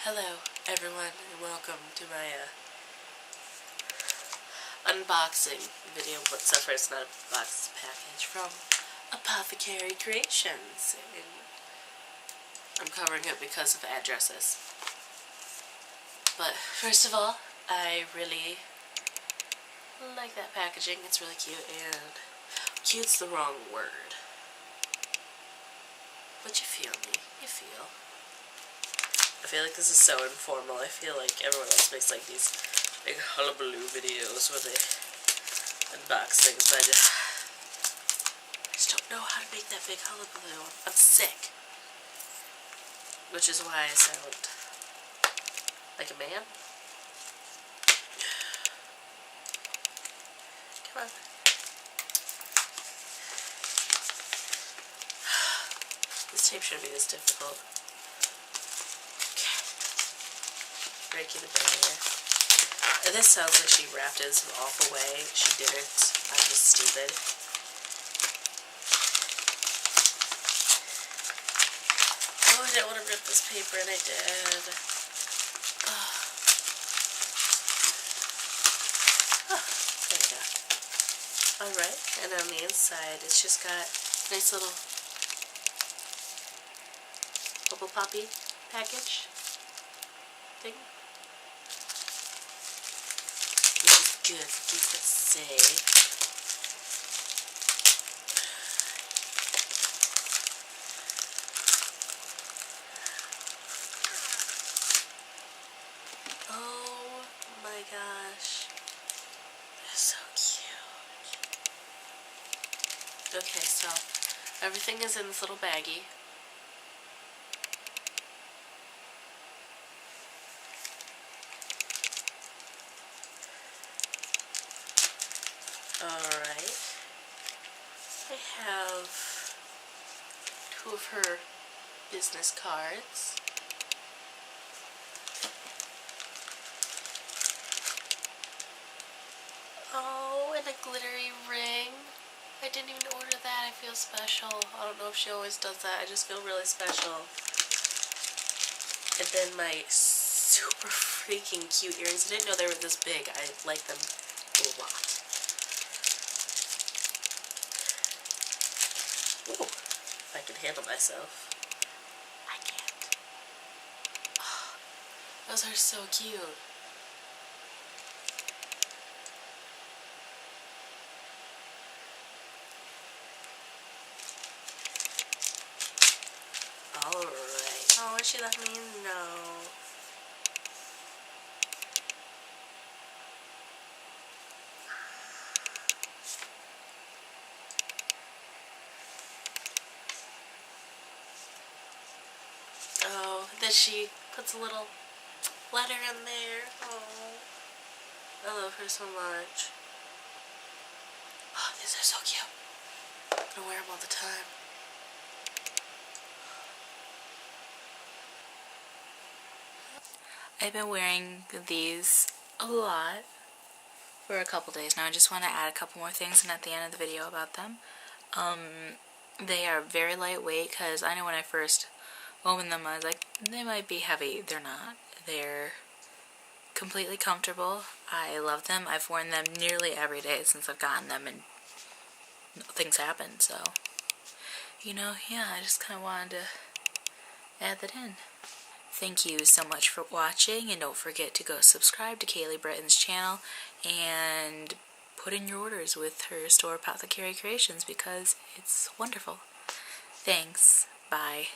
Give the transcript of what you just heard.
Hello everyone and welcome to my unboxing video, but so far it's not a box package from Apothecary Creations, and I'm covering it because of addresses. But first of all, I really like that packaging. It's really cute, and cute's the wrong word, but you feel me, you feel. I feel like this is so informal. I feel like everyone else makes like these big hullabaloo videos where they unbox things, but I just don't know how to make that big hullabaloo. I'm sick. Which is why I sound like a man. Come on. This tape shouldn't be this difficult. Breaking the barrier. And this sounds like she wrapped it in some awful way. She didn't. I'm just stupid. Oh, I didn't want to rip this paper, and I did. Oh. Oh, there we go. Alright, and on the inside, it's just got a nice little bubble poppy package thing. Good, keep it safe. Oh my gosh. They're so cute. Okay, so everything is in this little baggie. Alright, I have 2 of her business cards. Oh, and a glittery ring. I didn't even order that. I feel special. I don't know if she always does that. I just feel really special. And then my super freaking cute earrings. I didn't know they were this big. I like them a lot. Ooh, if I can handle myself. I can't. Oh, those are so cute. Alright. Oh, she let me know. Oh, then she puts a little letter in there. Oh, I love her so much. Oh, these are so cute. I'm gonna wear them all the time. I've been wearing these a lot for a couple days now. I just want to add a couple more things in at the end of the video about them. They are very lightweight because I know when I first opened them I was like, they might be heavy. They're not. They're completely comfortable. I love them. I've worn them nearly every day since I've gotten them, and things happen, so yeah, I just kind of wanted to add that in. Thank you so much for watching, and don't forget to go subscribe to Kaylee Britton's channel and put in your orders with her store Apothecary Creations because it's wonderful. Thanks. Bye.